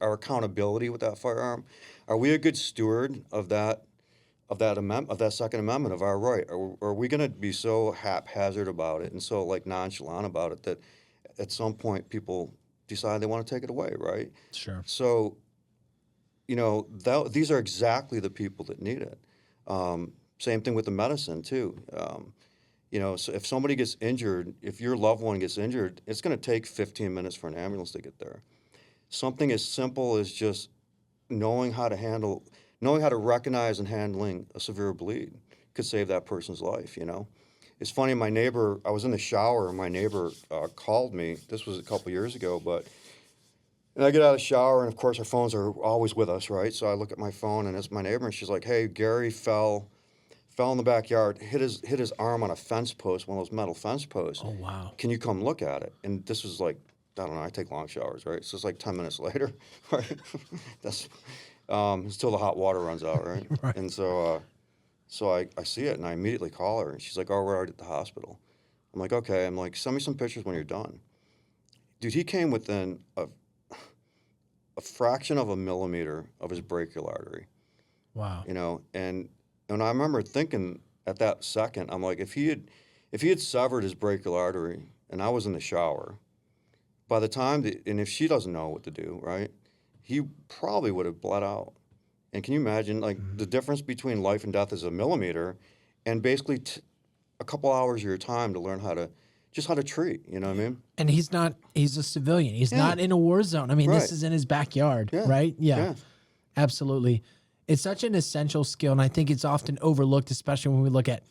our accountability with that firearm, are we a good steward of that Second Amendment, of our right? Or are we gonna be so haphazard about it and so like nonchalant about it that at some point people decide they want to take it away, right? Sure. So, these are exactly the people that need it. Same thing with the medicine too. So if somebody gets injured, if your loved one gets injured, it's going to take 15 minutes for an ambulance to get there. Something as simple as just knowing how to recognize and handling a severe bleed could save that person's life. It's funny. I was in the shower and my neighbor called me. This was a couple years ago, and I get out of the shower, and of course our phones are always with us, right? So I look at my phone, and it's my neighbor, and she's like, "Hey, Gary fell in the backyard, hit his arm on a fence post, one of those metal fence posts. Oh, wow. Can you come look at it?" And this was like, I don't know, I take long showers, right? So it's like 10 minutes later, right? That's until the hot water runs out, right? Right. And so I see it, and I immediately call her, and she's like, "Oh, we're already at the hospital." I'm like, "Okay." I'm like, "Send me some pictures when you're done." Dude, he came within a fraction of a millimeter of his brachial artery. Wow. And I remember thinking at that second, I'm like, if he had severed his brachial artery and I was in the shower, by the time and if she doesn't know what to do, right, he probably would have bled out. And can you imagine, like, the difference between life and death is a millimeter, and basically a couple hours of your time to learn how to treat, you know what I mean? And he's a civilian. He's not in a war zone. I mean, Right. this is in his backyard, Yeah. right? Yeah, Yeah. absolutely. It's such an essential skill, and I think it's often overlooked, especially when we look at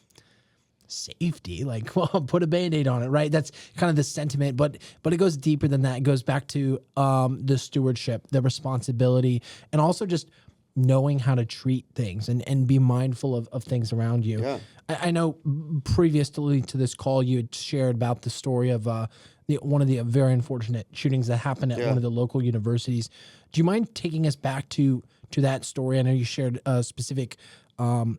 safety. Like, well, put a Band-Aid on it, right? That's kind of the sentiment, but it goes deeper than that. It goes back to the stewardship, the responsibility, and also just knowing how to treat things and be mindful of things around you. Yeah. I know previously to this call, you had shared about the story of one of the very unfortunate shootings that happened at one of the local universities. Do you mind taking us back to that story? I know you shared specific some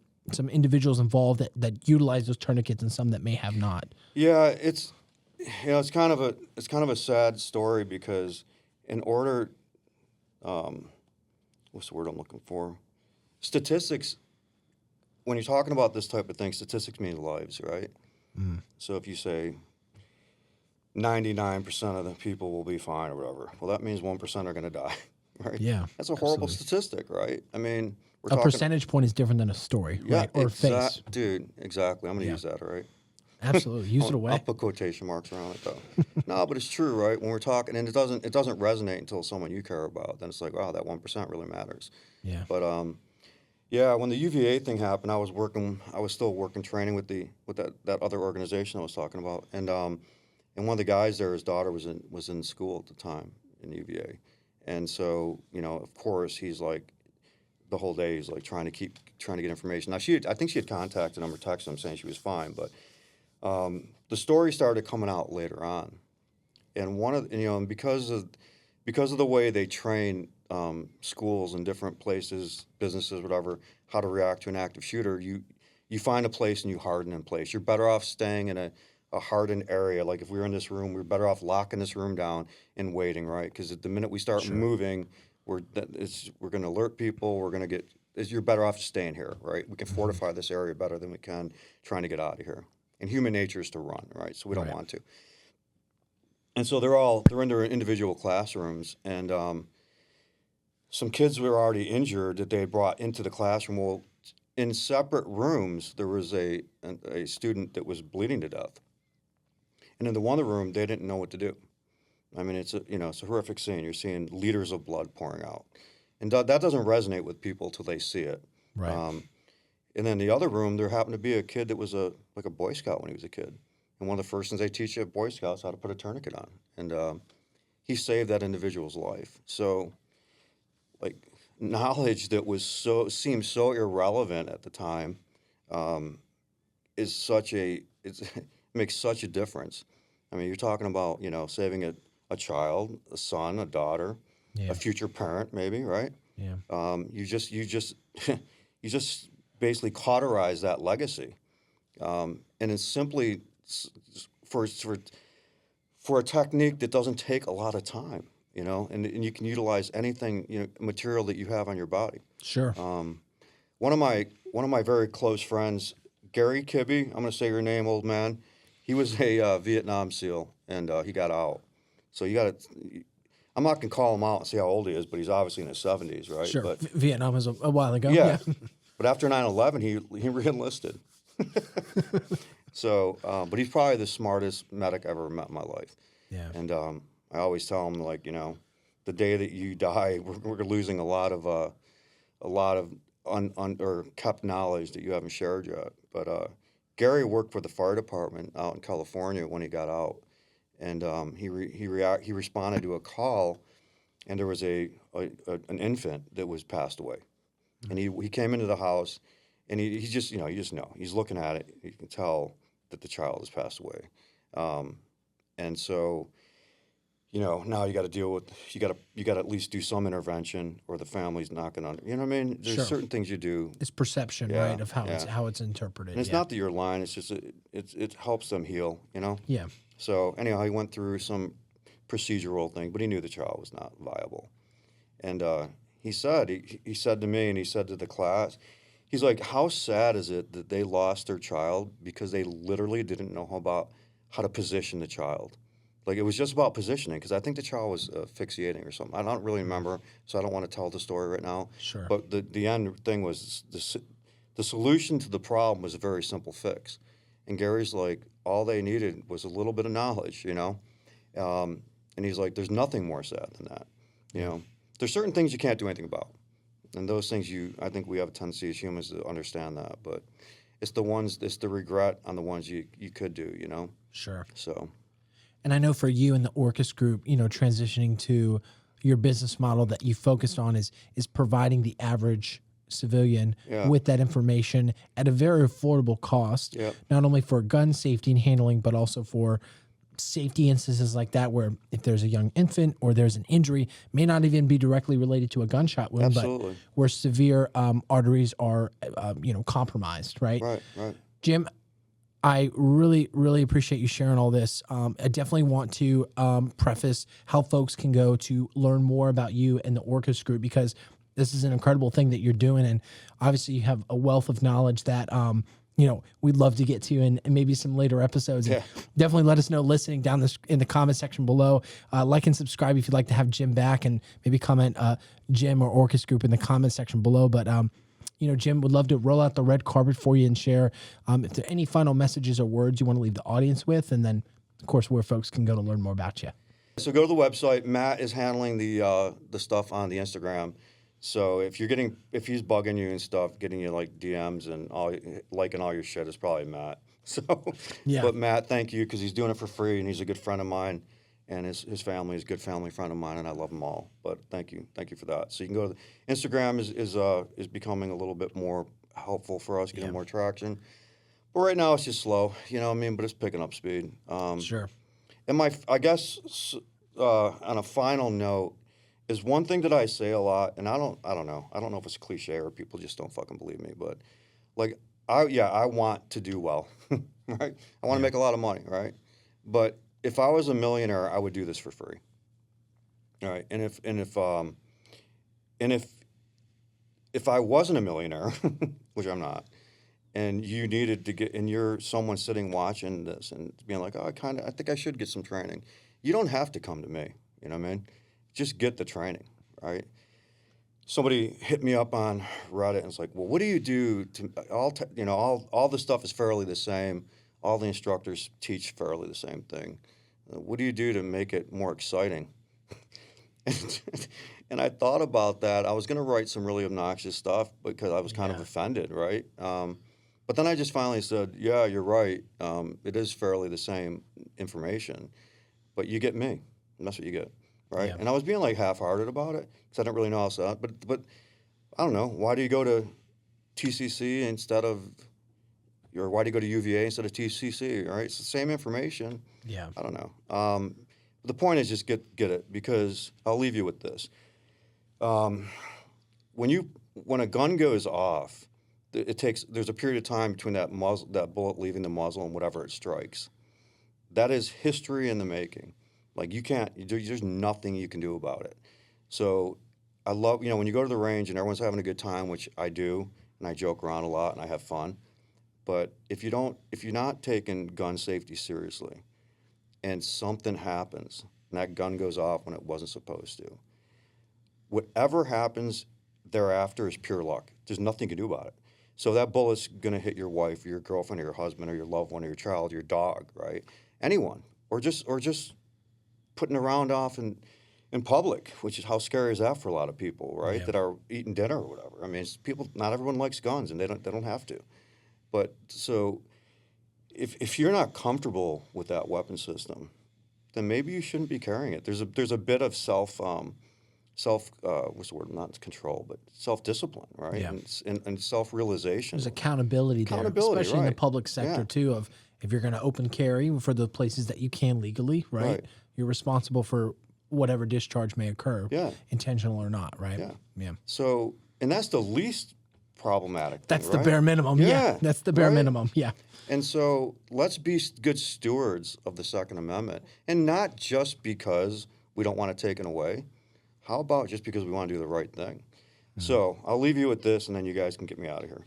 individuals involved that utilize those tourniquets and some that may have not. Yeah, it's kind of a sad story because in order, what's the word I'm looking for? Statistics. When you're talking about this type of thing, statistics mean lives, right? So if you say 99% of the people will be fine or whatever, well, that means 1% are going to die, right? Yeah, that's a horrible statistic, right? I mean, we're a talking percentage point is different than a story, right? Or a face. Dude, exactly. I'm going to use that, all right? Absolutely, use it away. I'll put quotation marks around it, though. No, but it's true, right? When we're talking, and it doesn't resonate until someone you care about. Then it's like, wow, that 1% really matters. Yeah. But yeah, when the UVA thing happened, I was still working training with that other organization I was talking about, and one of the guys there, his daughter was in school at the time in UVA, and so of course he's like, the whole day he's like trying to get information. Now I think she had contacted him or texted him saying she was fine, but the story started coming out later on, and because of the way they train schools in different places, businesses, whatever, how to react to an active shooter, you find a place and you harden in place. You're better off staying in a hardened area. Like if we were in this room, we're better off locking this room down and waiting, right? Because at the minute we start moving, we're going to alert people. You're better off staying here, right? We can fortify this area better than we can trying to get out of here. And human nature is to run, right? So we don't want to. And so they're in their individual classrooms, and some kids were already injured that they had brought into the classroom. Well, in separate rooms, there was a student that was bleeding to death. And in the one room, they didn't know what to do. I mean, it's a horrific scene. You're seeing liters of blood pouring out. And that doesn't resonate with people till they see it. Right. And then the other room, there happened to be a kid that was like a Boy Scout when he was a kid. And one of the first things they teach you at Boy Scouts how to put a tourniquet on. And he saved that individual's life. So, like, knowledge that seemed so irrelevant at the time makes such a difference. I mean, you're talking about, saving a child, a son, a daughter, a future parent, maybe, right? Yeah. You just basically cauterize that legacy, and it's simply for a technique that doesn't take a lot of time, and you can utilize anything, material that you have on your body. Sure. One of my very close friends, Gary Kibbe, I'm going to say your name, old man. He was a Vietnam SEAL, and he got out. So you got to. I'm not gonna call him out and see how old he is, but he's obviously in his 70s, right? Sure. But Vietnam was a while ago. yeah. But after 9/11, he re-enlisted. So, but he's probably the smartest medic I've ever met in my life. Yeah. And I always tell him, like, the day that you die, we're losing a lot of or kept knowledge that you haven't shared yet. But Gary worked for the fire department out in California when he got out, and he responded to a call, and there was an infant that was passed away, and he came into the house, and he just you just know he's looking at it, you can tell that the child has passed away, and so. Now you got to deal with you got to at least do some intervention, or the family's not going to. You know what I mean? There's certain things you do. It's perception, right, of how it's interpreted. And it's not that you're lying. It's just it helps them heal. Yeah. So anyhow, he went through some procedural thing, but he knew the child was not viable, and he said to me, and he said to the class, he's like, "How sad is it that they lost their child because they literally didn't know how to position the child." Like, it was just about positioning, because I think the child was asphyxiating or something. I don't really remember, so I don't want to tell the story right now. Sure. But the end thing was the solution to the problem was a very simple fix. And Gary's like, all they needed was a little bit of knowledge, And he's like, there's nothing more sad than that, There's certain things you can't do anything about. And those things I think we have a tendency as humans to understand that. But it's the regret on the ones you could do, Sure. So... And I know for you and the Orcus Group, transitioning to your business model that you focused on is providing the average civilian with that information at a very affordable cost, not only for gun safety and handling, but also for safety instances like that, where if there's a young infant or there's an injury, may not even be directly related to a gunshot wound, but where severe arteries are, compromised, right? Right. Jim, I really, really appreciate you sharing all this. I definitely want to preface how folks can go to learn more about you and the Orcus Group, because this is an incredible thing that you're doing. And obviously you have a wealth of knowledge that, we'd love to get to in maybe some later episodes. And definitely let us know listening down in the comment section below. Like and subscribe if you'd like to have Jim back, and maybe comment Jim or Orcus Group in the comment section below. But Jim, would love to roll out the red carpet for you and share if there are any final messages or words you want to leave the audience with, and then, of course, where folks can go to learn more about you. So go to the website. Matt is handling the stuff on the Instagram. So if he's bugging you and stuff, getting you like DMs and liking all your shit, is probably Matt. So, But Matt, thank you, because he's doing it for free, and he's a good friend of mine. And his family is a good family friend of mine, and I love them all. But thank you for that. So you can go to Instagram is becoming a little bit more helpful for us, getting more traction. But right now it's just slow, But it's picking up speed. Sure. And I guess on a final note, is one thing that I say a lot, and I don't know if it's a cliche or people just don't fucking believe me, but like I want to do well, right? I want to make a lot of money, right? But if I was a millionaire, I would do this for free. All right, and if I wasn't a millionaire, which I'm not, and you needed to get, and you're someone sitting watching this and being like, oh, I think I should get some training. You don't have to come to me. You know what I mean? Just get the training, right? Somebody hit me up on Reddit and it's like, well, what do you do to all the stuff is fairly the same. All the instructors teach fairly the same thing. What do you do to make it more exciting? And I thought about that. I was going to write some really obnoxious stuff because I was kind of offended, right? But then I just finally said, yeah, you're right. It is fairly the same information, but you get me. And that's what you get, right? Yeah. And I was being like half-hearted about it because I didn't really know how to say it. But I don't know. Why do you go to TCC instead of... Or why do you go to UVA instead of TCC, right? It's the same information. Yeah. I don't know. The point is just get it, because I'll leave you with this. When a gun goes off, there's a period of time between that bullet leaving the muzzle and whatever it strikes. That is history in the making. Like there's nothing you can do about it. So I love, when you go to the range and everyone's having a good time, which I do, and I joke around a lot and I have fun. But if you're not taking gun safety seriously and something happens, and that gun goes off when it wasn't supposed to. Whatever happens thereafter is pure luck. There's nothing you can do about it. So that bullet's going to hit your wife or your girlfriend or your husband or your loved one or your child, your dog, right? Anyone. Or just putting a round off in public, which is how scary is that for a lot of people, right? Yeah. That are eating dinner or whatever. I mean, people. Not everyone likes guns, and they don't have to. But so, if you're not comfortable with that weapon system, then maybe you shouldn't be carrying it. There's a bit of self what's the word? Not control, but self-discipline, right? Yeah. And self-realization. There's accountability there, especially in the right. public sector too. Of if you're going to open carry for the places that you can legally, right? You're responsible for whatever discharge may occur, intentional or not, right? Yeah. So, and that's the least problematic thing, That's the right? bare minimum. Yeah. That's the bare minimum. Yeah. And so let's be good stewards of the Second Amendment, and not just because we don't want it taken away. How about just because we want to do the right thing? So I'll leave you with this, and then you guys can get me out of here.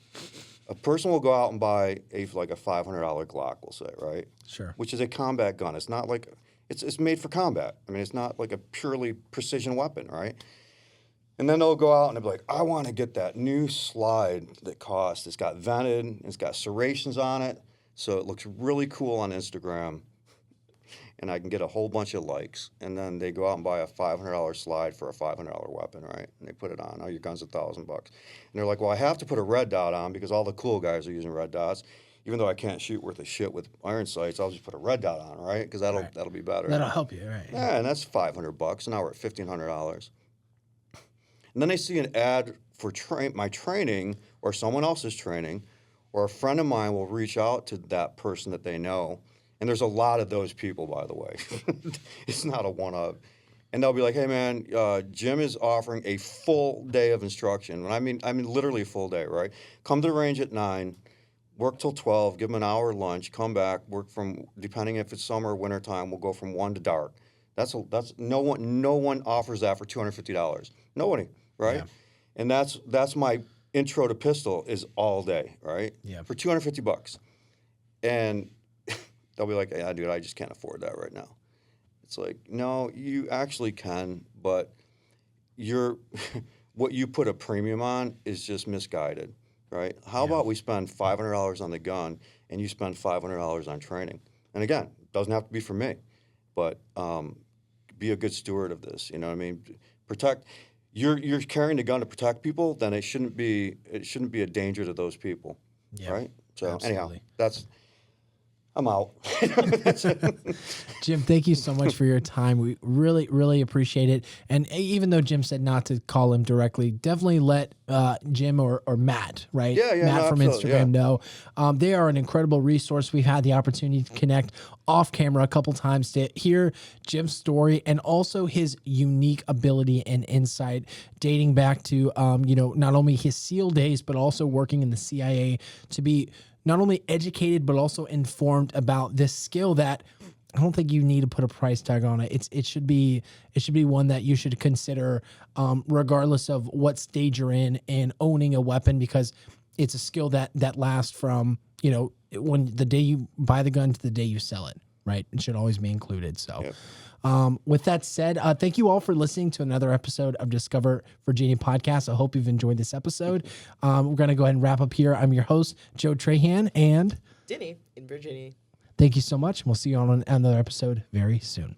A person will go out and buy a $500 Glock, we'll say, right? Sure. Which is a combat gun. It's not like it's made for combat. I mean, it's not like a purely precision weapon, right? And then they'll go out and they'll be like, I want to get that new slide that costs. It's got vented, it's got serrations on it, so it looks really cool on Instagram, and I can get a whole bunch of likes. And then they go out and buy a $500 slide for a $500 weapon, right? And they put it on. Oh, your gun's $1,000. And they're like, well, I have to put a red dot on because all the cool guys are using red dots. Even though I can't shoot worth a shit with iron sights, I'll just put a red dot on, right? Because that'll be better. That'll help you, right? Yeah, and that's $500. And now we're at $1,500. And then they see an ad for my training or someone else's training, or a friend of mine will reach out to that person that they know. And there's a lot of those people, by the way. It's not a one-up. And they'll be like, hey, man, Jim is offering a full day of instruction. And I mean literally a full day, right? Come to the range at 9, work till 12, give them an hour lunch, come back, work from, depending if it's summer or winter time, we'll go from 1 to dark. That's no one offers that for $250. Nobody, right? Yeah. And that's my intro to pistol is all day, right? Yeah. For $250. And they'll be like, yeah, dude, I just can't afford that right now. It's like, no, you actually can, but what you put a premium on is just misguided, right? How about we spend $500 on the gun and you spend $500 on training? And again, it doesn't have to be for me, but be a good steward of this. You know what I mean? Protect. You're carrying the gun to protect people, then it shouldn't be a danger to those people, right? So absolutely. Anyhow, I'm out. Jim, thank you so much for your time. We really, really appreciate it. And even though Jim said not to call him directly, definitely let Jim or Matt, right? Matt from Instagram know. They are an incredible resource. We've had the opportunity to connect off camera a couple times to hear Jim's story and also his unique ability and insight dating back to, not only his SEAL days, but also working in the CIA to be not only educated, but also informed about this skill that I don't think you need to put a price tag on it. It should be one that you should consider, regardless of what stage you're in owning a weapon, because it's a skill that lasts from, when the day you buy the gun to the day you sell it, right? It should always be included. So, with that said, thank you all for listening to another episode of Discover Virginia podcast. I hope you've enjoyed this episode. We're going to go ahead and wrap up here. I'm your host, Joe Trahan, and Denny in Virginia. Thank you so much. We'll see you on another episode very soon.